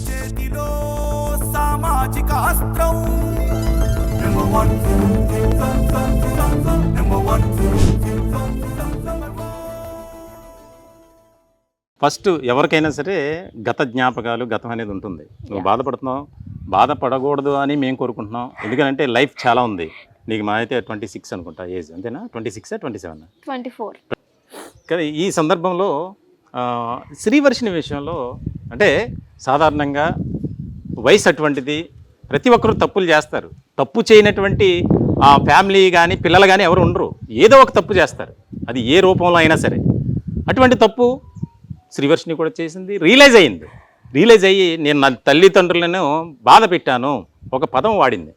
చేతిలో సామాజిక అస్త్రం Number one. ఫస్ట్ ఎవరికైనా సరే గత జ్ఞాపకాలు గతం అనేది ఉంటుంది. నువ్వు బాధపడుతున్నావు, బాధపడకూడదు అని మేము కోరుకుంటున్నాం. ఎందుకంటే లైఫ్ చాలా ఉంది. నీకు మా అయితే 26 అనుకుంటా ఏజ్, అంతేనా? 26 27 24. కానీ ఈ సందర్భంలో శ్రీవర్షిని విషయంలో అంటే సాధారణంగా వయసు అటువంటిది, ప్రతి ఒక్కరూ తప్పులు చేస్తారు. తప్పు చేయనటువంటి ఆ ఫ్యామిలీ కానీ పిల్లలు కానీ ఎవరు ఉండరు, ఏదో ఒక తప్పు చేస్తారు, అది ఏ రూపంలో అయినా సరే. అటువంటి తప్పు శ్రీవర్షిని కూడా చేసింది, రియలైజ్ అయ్యి నేను నా తల్లిదండ్రులను బాధ పెట్టాను, ఒక పదం వాడింది.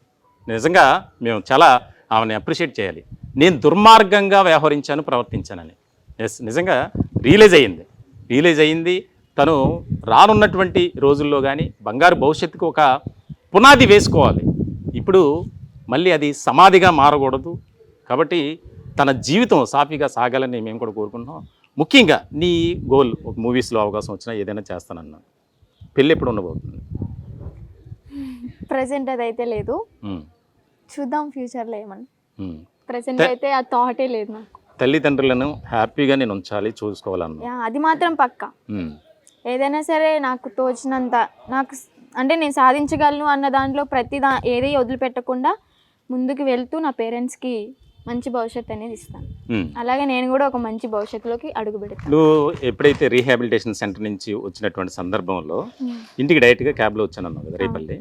నిజంగా మేము చాలా ఆమెను అప్రిషియేట్ చేయాలి. నేను దుర్మార్గంగా వ్యవహరించాను, ప్రవర్తించానని. ఎస్, నిజంగా రియలైజ్ అయ్యింది. తను రానున్నటువంటి రోజుల్లో కానీ బంగారు భవిష్యత్తుకు ఒక పునాది వేసుకోవాలి. ఇప్పుడు మళ్ళీ అది సమాధిగా మారకూడదు. కాబట్టి తన జీవితం సాఫీగా సాగాలని మేము కూడా కోరుకుంటున్నాం. ముఖ్యంగా నీ గోల్, ఒక మూవీస్లో అవకాశం వచ్చినా ఏదైనా చేస్తానన్నా, పెళ్ళి ఎప్పుడు ఉండబోతుంది? ప్రెసెంట్ అదైతే లేదు, చూద్దాం ఫ్యూచర్లో ఏమన్నా. ప్రెసెంట్ అయితే ఆ థాటే లేదు నాకు. తల్లిదండ్రులను హ్యాపీగా నేను ఉంచాలి, చూసుకోవాలన్నా అది మాత్రం పక్కా. ఏదైనా సరే నాకు తోచినంత, నాకు అంటే నేను సాధించగలను అన్న దాంట్లో ఏది వదిలిపెట్టకుండా ముందుకు వెళ్తూ నా పేరెంట్స్కి మంచి భవిష్యత్తు అనేది ఇస్తాను. అలాగే నేను కూడా ఒక మంచి భవిష్యత్తులోకి అడుగు పెడతాను. నువ్వు ఎప్పుడైతే రీహాబిలిటేషన్ సెంటర్ నుంచి వచ్చినటువంటి సందర్భంలో ఇంటికి డైరెక్ట్గా క్యాబ్లో వచ్చానన్నావు కదా రేపల్లి,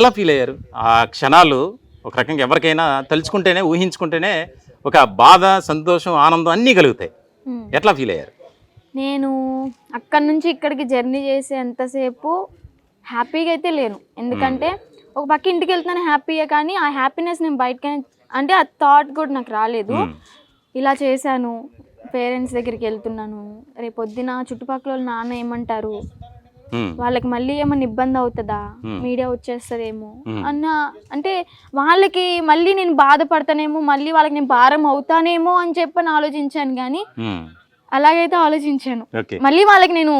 ఎలా ఫీల్ అయ్యారు? ఆ క్షణాలు ఒక రకంగా ఎవరికైనా తలుచుకుంటేనే, ఊహించుకుంటేనే ఒక బాధ, సంతోషం, ఆనందం అన్నీ కలుగుతాయి. ఎట్లా ఫీల్ అయ్యారు? నేను అక్కడి నుంచి ఇక్కడికి జర్నీ చేసే ఎంతసేపు హ్యాపీగా అయితే లేను. ఎందుకంటే ఒక పక్క ఇంటికి వెళ్తాను హ్యాపీగా, కానీ ఆ హ్యాపీనెస్ నేను బయటకనే, అంటే ఆ థాట్ కూడా నాకు రాలేదు. ఇలా చేశాను, పేరెంట్స్ దగ్గరికి వెళ్తున్నాను, రేపు పొద్దున చుట్టుపక్కల వాళ్ళు నాన్న ఏమంటారు, వాళ్ళకి మళ్ళీ ఏమన్నా ఇబ్బంది అవుతుందా, మీడియా వచ్చేస్తుందేమో అన్న, అంటే వాళ్ళకి మళ్ళీ నేను బాధపడతానేమో, మళ్ళీ వాళ్ళకి నేను భారం అవుతానేమో అని చెప్పని ఆలోచించాను. కానీ అలాగైతే ఆలోచించాను, మళ్ళీ వాళ్ళకి నేను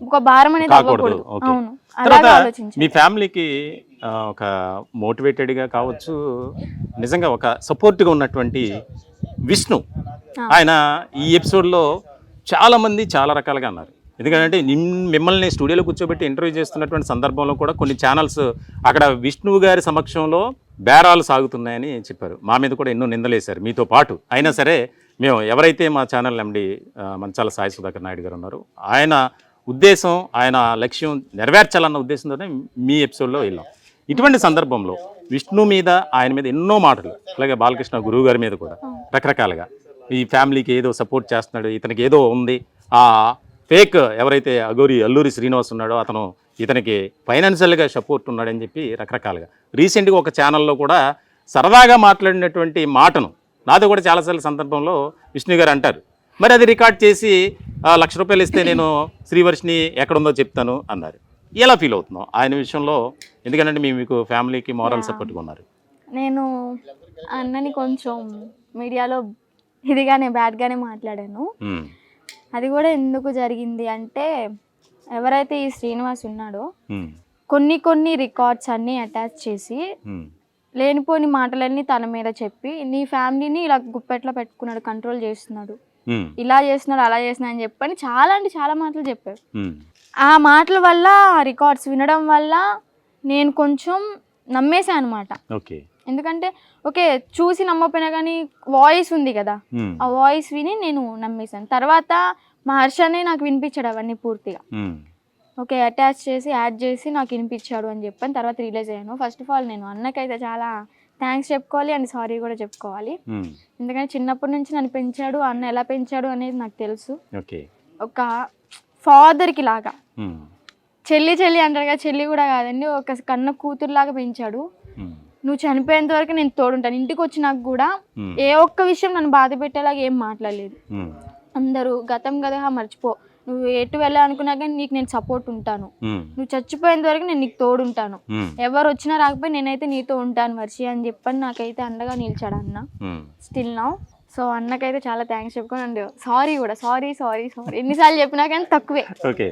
ఒక భారం అనేది అవ్వకూడదు. అవును, అలాగే ఆలోచించాను. మీ ఫ్యామిలీకి ఒక మోటివేటెడ్గా కావచ్చు, నిజంగా ఒక సపోర్ట్గా ఉన్నటువంటి విష్ణు, ఆయన ఈ ఎపిసోడ్లో చాలామంది చాలా రకాలుగా అన్నారు. ఎందుకంటే మిమ్మల్ని స్టూడియోలో కూర్చోబెట్టి ఇంటర్వ్యూ చేస్తున్నటువంటి సందర్భంలో కూడా కొన్ని ఛానల్స్ అక్కడ విష్ణువు గారి సమక్షంలో బేరాలు సాగుతున్నాయని చెప్పారు. మా మీద కూడా ఎన్నో నిందలేశారు మీతో పాటు. అయినా సరే మేము ఎవరైతే మా ఛానల్ ఎండి మంచాల సాయి సుధాకర్ నాయుడు గారు ఉన్నారు, ఆయన ఉద్దేశం, ఆయన లక్ష్యం నెరవేర్చాలన్న ఉద్దేశంతోనే మీ ఎపిసోడ్లో వెళ్ళాం. ఇటువంటి సందర్భంలో విష్ణు మీద, ఆయన మీద ఎన్నో మాటలు, అలాగే బాలకృష్ణ గురువు గారి మీద కూడా రకరకాలుగా ఈ ఫ్యామిలీకి ఏదో సపోర్ట్ చేస్తున్నాడు, ఇతనికి ఏదో ఉంది, ఆ ఫేక్ ఎవరైతే అల్లూరి శ్రీనివాస్ ఉన్నాడో అతను ఇతనికి ఫైనాన్షియల్గా సపోర్ట్ ఉన్నాడని చెప్పి రకరకాలుగా. రీసెంట్గా ఒక ఛానల్లో కూడా సరదాగా మాట్లాడినటువంటి మాటను నాతో కూడా చాలాసార్లు సందర్భంలో విష్ణు గారు అంటారు, మరి అది రికార్డ్ చేసి ₹1,00,000 ఇస్తే నేను శ్రీవర్షిని ఎక్కడుందో చెప్తాను అన్నారు. ఎలా ఫీల్ అవుతున్నావు ఆయన విషయంలో? ఎందుకంటే మీకు ఫ్యామిలీకి మోరల్ సపోర్ట్గా ఉన్నారు. నేను అన్నని కొంచెం మీడియాలో ఇదిగానే బ్యాడ్గానే మాట్లాడాను. అది కూడా ఎందుకు జరిగింది అంటే, ఎవరైతే ఈ శ్రీనివాస్ ఉన్నాడో కొన్ని రికార్డ్స్ అన్నీ అటాచ్ చేసి లేనిపోని మాటలన్నీ తన మీద చెప్పి, నీ ఫ్యామిలీని ఇలా గుప్పెట్లో పెట్టుకున్నాడు, కంట్రోల్ చేస్తున్నాడు, ఇలా చేస్తున్నాడు, అలా చేస్తున్నాడు అని చెప్పని చాలా అంటే చాలా మాటలు చెప్పాడు. ఆ మాటల వల్ల, ఆ రికార్డ్స్ వినడం వల్ల నేను కొంచెం నమ్మేశాను అనమాట. ఎందుకంటే ఓకే, చూసి నమ్మపోయినా కానీ వాయిస్ ఉంది కదా, ఆ వాయిస్ విని నేను నమ్మేశాను. తర్వాత మా హర్షనే నాకు వినిపించాడు అవన్నీ పూర్తిగా. ఓకే, అటాచ్ చేసి యాడ్ చేసి నాకు వినిపించాడు అని చెప్పని తర్వాత రియలైజ్ అయ్యాను. ఫస్ట్ ఆఫ్ ఆల్ నేను అన్నకైతే చాలా థ్యాంక్స్ చెప్పుకోవాలి అండ్ సారీ కూడా చెప్పుకోవాలి. ఎందుకంటే చిన్నప్పటి నుంచి నన్ను పెంచాడు, అన్న ఎలా పెంచాడు అనేది నాకు తెలుసు. ఒక ఫాదర్కి లాగా, చెల్లి అంటారు కదా, చెల్లి కూడా కాదండి, ఒక కన్న కూతురులాగా పెంచాడు. నువ్వు చనిపోయేంత వరకు నేను తోడుంటాను. ఇంటికి వచ్చినాక కూడా ఏ ఒక్క విషయం నన్ను బాధ పెట్టేలాగా ఏం మాట్లాడలేదు. అందరూ గతం కదా మర్చిపో, నువ్వు ఎటు వెళ్ళాలనుకున్నా కానీ నీకు నేను సపోర్ట్ ఉంటాను, నువ్వు చచ్చిపోయేంత వరకు నేను నీకు తోడుంటాను, ఎవరు వచ్చినా రాకపోయి నేనైతే నీతో ఉంటాను వర్షి అని చెప్పని నాకైతే అండగా నిలిచాడు అన్న స్టిల్ నౌ. సో అన్నకైతే చాలా థ్యాంక్స్ చెప్పుకోండి. అండ్ సారీ కూడా, సారీ ఎన్నిసార్లు చెప్పినా కానీ తక్కువే. అంతే.